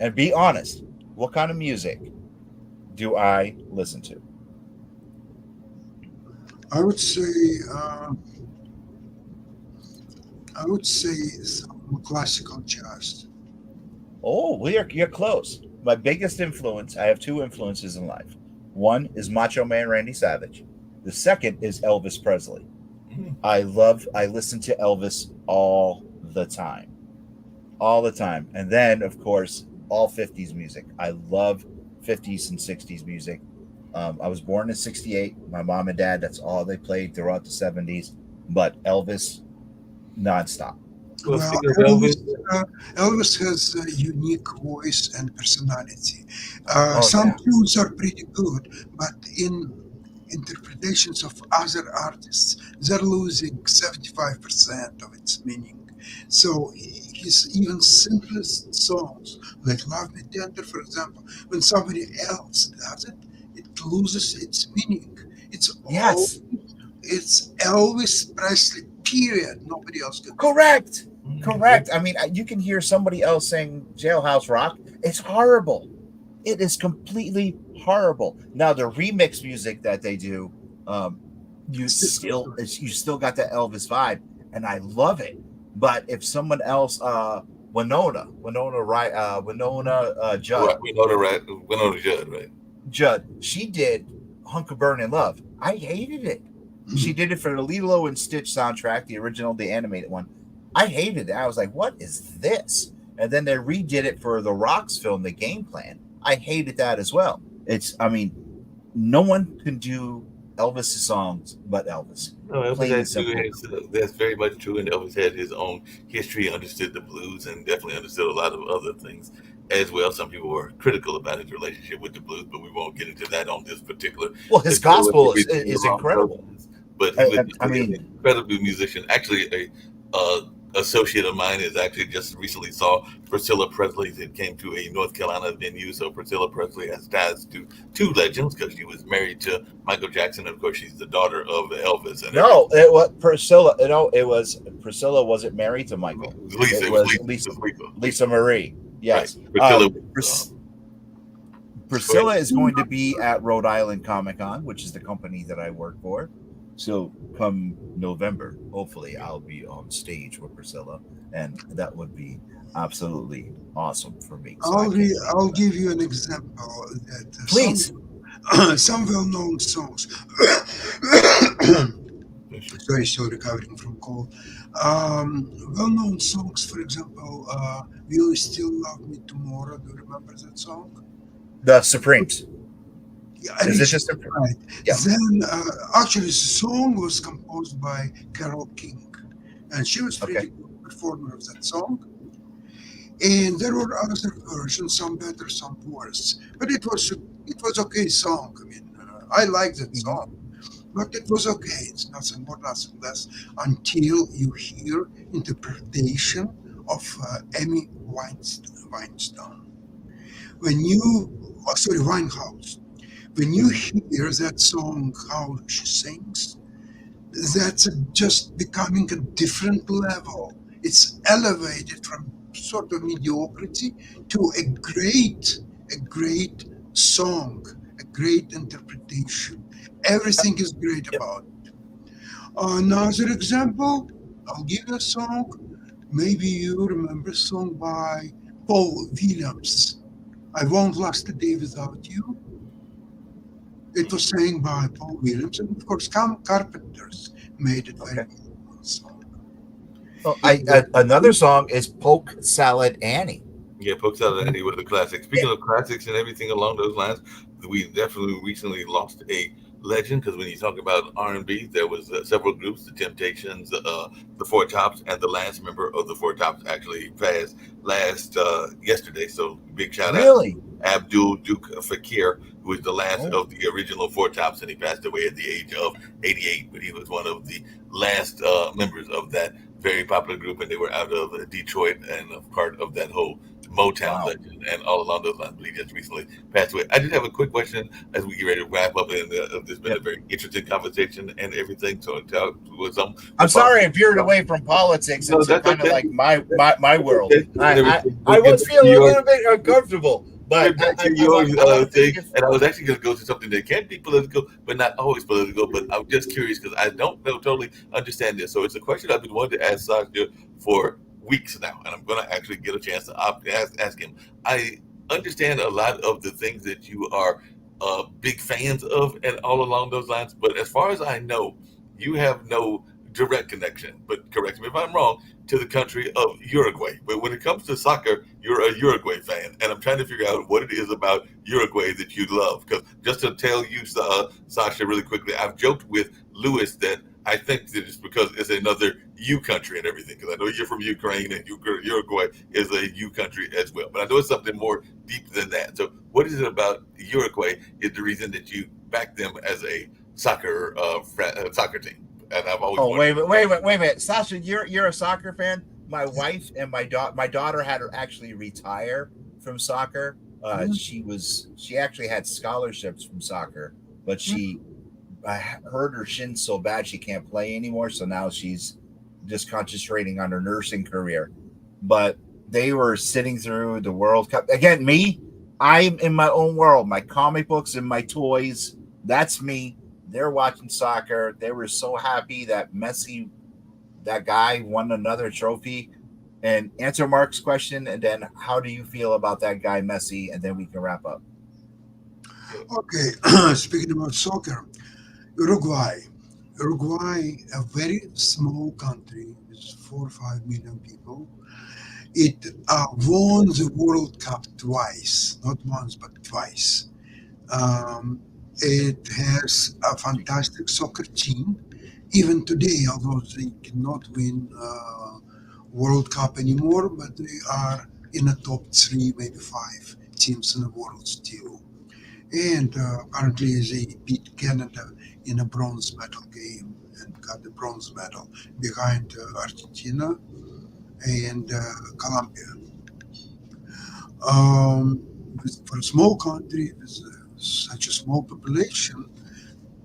And be honest. What kind of music do I listen to? I would say uh, I would say some classical jazz. Oh, you're close. My biggest influence. I have two influences in life. One is Macho Man Randy Savage. The second is Elvis Presley. Mm. I listen to Elvis the time, all the time. And then, of course, all 50s music. I love 50s and 60s music. I was born in 68. My mom and dad, that's all they played throughout the 70s. But Elvis, nonstop. Well, Well, speaking of Elvis, Elvis, uh, Elvis has a unique voice and personality. Oh, Some yeah. tunes are pretty good, but in interpretations of other artists, they're losing 75% of its meaning. So his even simplest songs, like Love Me Tender, for example, when somebody else does it, it loses its meaning. It's all Yes, it's Elvis Presley, period. Nobody else can do it. correct. yeah. Correct. I mean, you can hear somebody else sing Jailhouse Rock. It's horrible. It is completely horrible. Now the remix music that they do, um, It's different. you still got that Elvis vibe, and I love it. But if someone else, Winona Right, we know the Judd, right? Judd, she did Hunk of Burning Love. I hated it. She did it for the Lilo and Stitch soundtrack, the original, the animated one. I hated it. I was like, what is this? And then they redid it for the Rocks film, The Game Plan. I hated that as well. I mean, no one can do Elvis' songs but Elvis. No, Elvis Plain had and too. simple. That's very much true. And Elvis had his own history, understood the blues, and definitely understood a lot of other things as well. Some people were critical about his relationship with the blues, but we won't get into that on this particular Well, his episode. gospel We'll be thinking is along those incredible. lines. But he was I definitely mean, an incredible musician. Actually, a associate of mine is actually just recently saw Priscilla Presley. It came to a North Carolina venue. So Priscilla Presley has ties to two legends because she was married to Michael Jackson. And of course, she's the daughter of Elvis and no, everything. it was Priscilla. It was Priscilla wasn't married to Michael. Lisa, It it was was Lisa. It Lisa was Lisa. Lisa Marie. Right. Yes. Priscilla was, Pris- go ahead. Priscilla is going to be at Rhode Island Comic Con, which is the company that I work for. So come November, hopefully I'll be on stage with Priscilla, and that would be absolutely awesome for me. So I can't wait for I'll that. give you an example that Please. some well-known songs. Sorry, still recovering from cold. Well-known songs, for example, "Will You Still Love Me Tomorrow?" Do you remember that song? The Supremes. Yeah, Is it original, just Supreme? right? Yeah. Then, actually, the song was composed by Carole King, and she was Okay. pretty good performer of that song. And there were other versions, some better, some worse, but it was okay song. I mean, I like that Mhm. song. But it was okay. It's nothing more, nothing less until you hear interpretation of Amy Weinstein. When you, oh, sorry, Winehouse. When you hear that song, how she sings, that's just becoming a different level. It's elevated from sort of mediocrity to a great song, a great interpretation. Everything is great Yep. about it. Another example, I'll give you a song. Maybe you remember a song by Paul Williams. I won't last a day without you. It was sang by Paul Williams, and of course, Carpenters made it very Okay. well. Song. Well, It was another song is Polk Salad Annie. Yeah, pokes out any one of the classics. Yeah. Speaking of classics and everything along those lines, we definitely recently lost a legend because when you talk about R&B, there was several groups: the Temptations, the Four Tops, and the last member of the Four Tops actually passed last yesterday. So big shout out to Really? Abdul Duke Fakir, who was the last Oh, of the original Four Tops, and he passed away at the age of 88. But he was one of the last members of that very popular group, and they were out of Detroit and a part of that whole Motown wow. legend, and all along those lines. But he just recently passed away. I did have a quick question as we get ready to wrap up, and there's been a Yep. very interesting conversation and everything. So, with some I'm with pop- sorry if you're away from politics no, into that's kind of okay. like my That's world. okay. And everything. I But get was back to feeling a your little bit uncomfortable, but get back to I your want I want to thank thing, you. and I was actually going to go to something that can be political, but not always political. But I'm just curious because I don't know totally understand this. So it's a question I've been wanting to ask Sasha for weeks now, and I'm going to actually get a chance to ask him. I understand a lot of the things that you are big fans of, and all along those lines. But as far as I know, you have no direct connection. But correct me if I'm wrong, to the country of Uruguay. But when it comes to soccer, you're a Uruguay fan, and I'm trying to figure out what it is about Uruguay that you love. Because just to tell you, Sasha, really quickly, I've joked with Lewis that I think that it's because it's another U country and everything. Because I know you're from Ukraine, and Uruguay is a U country as well. But I know it's something more deep than that. So, what is it about Uruguay is the reason that you back them as a soccer team? And I've always Oh, wanted. wait a minute, Sasha, you're a soccer fan. My wife and my daughter had her actually retire from soccer. mm, She actually had scholarships from soccer, but mm. she hurt her shin so bad she can't play anymore. So now she's just concentrating on her nursing career. But they were sitting through the World Cup again. Me, I'm in my own world. My comic books and my toys. That's me. They're watching soccer. They were so happy that Messi, that guy, won another trophy. And answer Mark's question, and then how do you feel about that guy Messi? And then we can wrap up. Okay, speaking about soccer, Uruguay. Uruguay, a very small country with 4 or 5 million people. It won the World Cup twice, not once but twice. Um, it has a fantastic soccer team. Even today, although they cannot win World Cup anymore, but they are in the top three, maybe five teams in the world still. And currently, they beat Canada in a bronze medal game and got the bronze medal behind Argentina and Colombia. Um, for a small country with such a small population,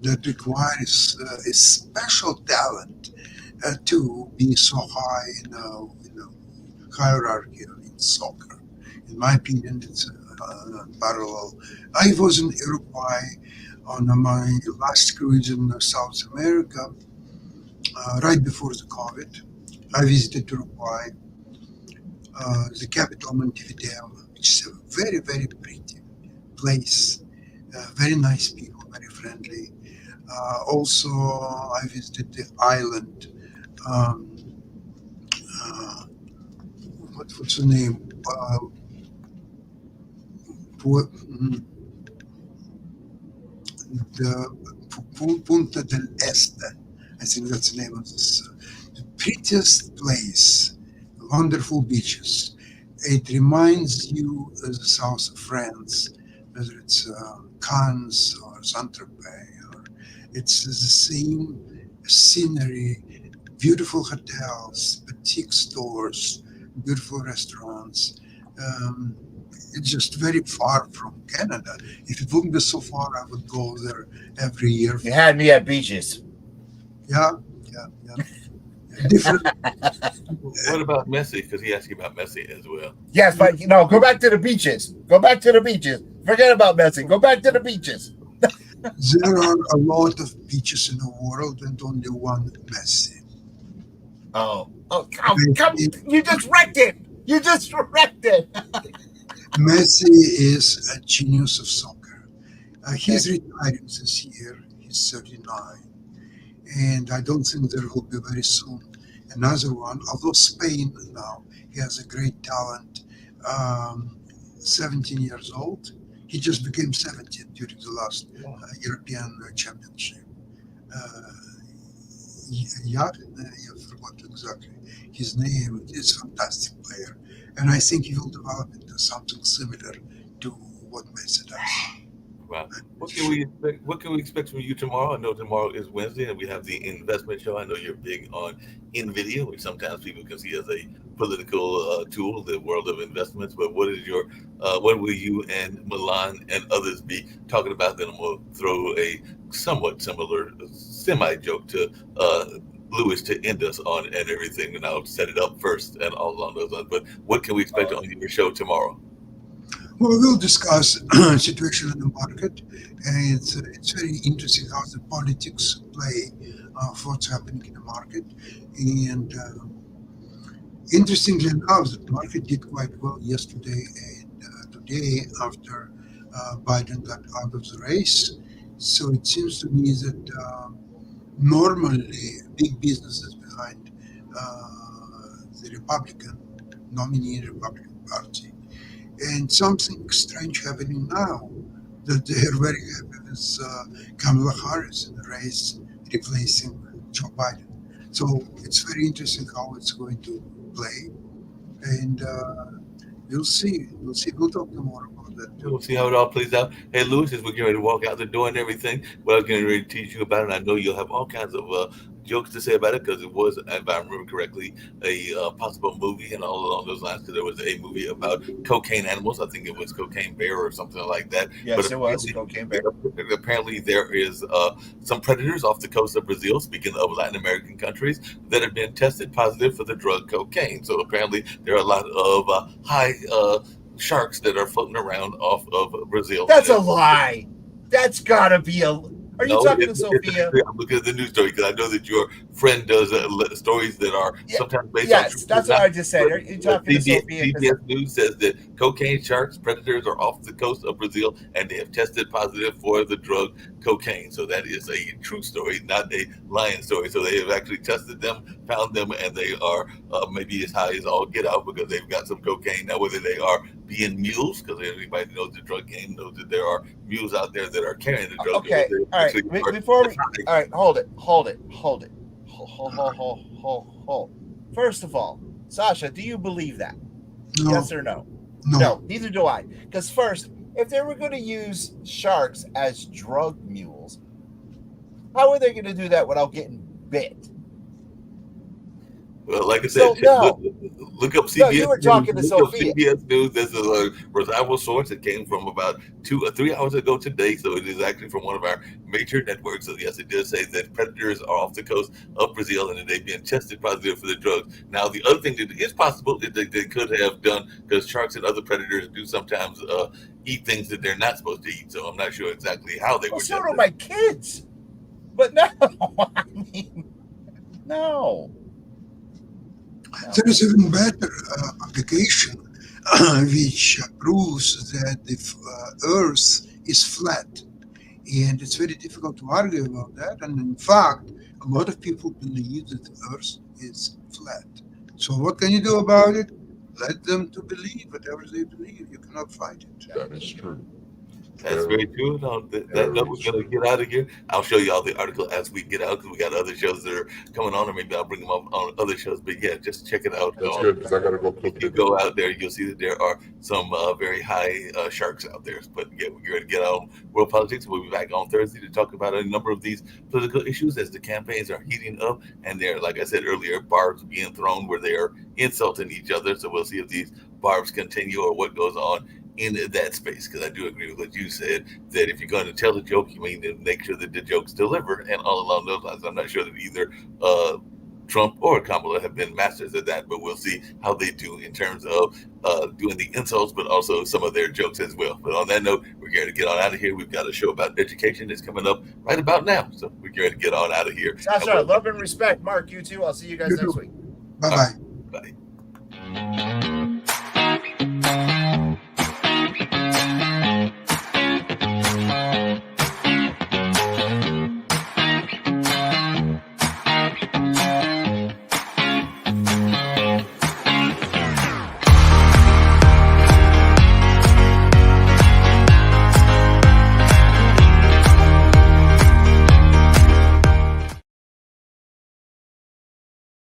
that requires a special talent to be so high in a hierarchy in soccer. In my opinion, it's parallel. I was in Uruguay on my last cruise in South America, right before the COVID. I visited Uruguay, the capital Montevideo, which is a very, very pretty place. Very nice people, very friendly. Also, I visited the island. Um, uh, what's the name? Mm, the Punta del Este. I think that's the name of this. The prettiest place, wonderful beaches. It reminds you of the south of France, whether it's Cannes or Saint Tropez. It's the same scenery, beautiful hotels, boutique stores, beautiful restaurants. Um, it's just very far from Canada. If it wouldn't be so far, I would go there every year. You had me at beaches. Yeah, yeah, yeah. Different. What about Messi? Because he asked you about Messi as well. Yes, but go back to the beaches. Go back to the beaches. Forget about Messi. Go back to the beaches. There are a lot of beaches in the world and only one Messi. Come! Messi, You just wrecked it. You just wrecked it. Messi is a genius of soccer. Okay. He's retiring this year. He's 39. And I don't think there will be very soon another one. Although Spain now, he has a great talent. Um, 17 years old. He just became 17 during the last European Championship. Uh, yeah, I forgot exactly his name. He's a fantastic player, and I think he will develop into something similar to what Messi does. Wow. I'm What pretty can sure. we expect? What can we expect from you tomorrow? I know tomorrow is Wednesday, and we have the investment show. I know you're big on Nvidia, which sometimes people can see as a political tool, the world of investments. But what will you and Milan and others be talking about? Then we'll throw a somewhat similar semi joke to Lewis to end us on and everything, and I'll set it up first and all along those lines. But what can we expect on your show tomorrow? Well, we'll discuss situation in the market, and it's very interesting how the politics play of what's happening in the market. And interestingly enough, the market did quite well yesterday and today after Biden got out of the race. So it seems to me that normally big businesses behind the Republican nominee, Republican Party, and something strange happening now that they are very happy with Kamala Harris in the race replacing Joe Biden. So it's very interesting how it's going to play, and we'll see. We'll see. We'll talk more about that too. We'll see how it all plays out. Hey, Lewis, as we're getting ready to walk out the door and everything, what I was getting ready to teach you about it, and I know you'll have all kinds of jokes to say about it because it was, if I remember correctly, a possible movie and all along those lines. Because there was a movie about cocaine animals. I think it was Cocaine Bear or something like that. But Yes, it was cocaine bear. apparently there is some predators off the coast of Brazil, speaking of Latin American countries, that have been tested positive for the drug cocaine. So apparently there are a lot of high sharks that are floating around off of Brazil. That's a lie. That's gotta be a. Are you No, talking to Sophia? I'm looking at the news story because I know that your friend does stories that are Yeah. sometimes based on Yes, truth or that's what not. I just said. Are you But talking to Sophia? Because CBS News says that cocaine sharks, predators are off the coast of Brazil and they have tested positive for the drug cocaine. So that is a true story, not a lying story. So they have actually tested them, found them, and they are maybe as high as all get out because they've got some cocaine. Now, whether they are being mules, because anybody knows the drug game knows that there are mules out there that are carrying the drugs, or okay, whether all they right. actually are Before just we, all right, hold it, hold it, hold it, hold. First of all, Sasha, do you believe that? No, Yes or no? no. No, neither do I. Because first, if they were going to use sharks as drug mules, how are they going to do that without getting bit? Well, like I said, So no, look up no, you CBS were News. talking to Look up Sophia. CBS News. This is a reliable source. It came from about 2 or 3 hours ago today, so it is actually from one of our major networks. So yes, it does say that predators are off the coast of Brazil and that they've been tested positive for the drugs. Now, the other thing that is possible is that they could have done because sharks and other predators do sometimes eat things that they're not supposed to eat. So I'm not sure exactly how they Well, were so do tested. my kids. But no, I mean, no, no. There is even better application which proves that the Earth is flat. And it's very difficult to argue about that. And in fact, a lot of people believe that the Earth is flat. So what can you do about it? Let them to believe whatever they believe. You cannot fight it. That is true. That's very true. And on that note, we're going to get out of here. I'll show you all the article as we get out because we got other shows that are coming on, or maybe I'll bring them up on other shows. But yeah, just check it out. That's good because I gotta go cook If you dinner. go out there, you'll see that there are some very high sharks out there. But yeah, we're going to get on world politics. We'll be back on Thursday to talk about a number of these political issues as the campaigns are heating up. And there, like I said earlier, barbs being thrown where they are insulting each other. So we'll see if these barbs continue or what goes on in that space, because I do agree with what you said, that if you're going to tell a joke, you need to make sure that the jokes deliver. And all along those lines, I'm not sure that either Trump or Kamala have been masters at that, but we'll see how they do in terms of doing the insults, but also some of their jokes as well. But on that note, we're going to get on out of here. We've got a show about education that's coming up right about now. So we're going to get on out of here. Sasha, love and respect. Mark, you too. I'll see you guys next week. Bye bye. Bye.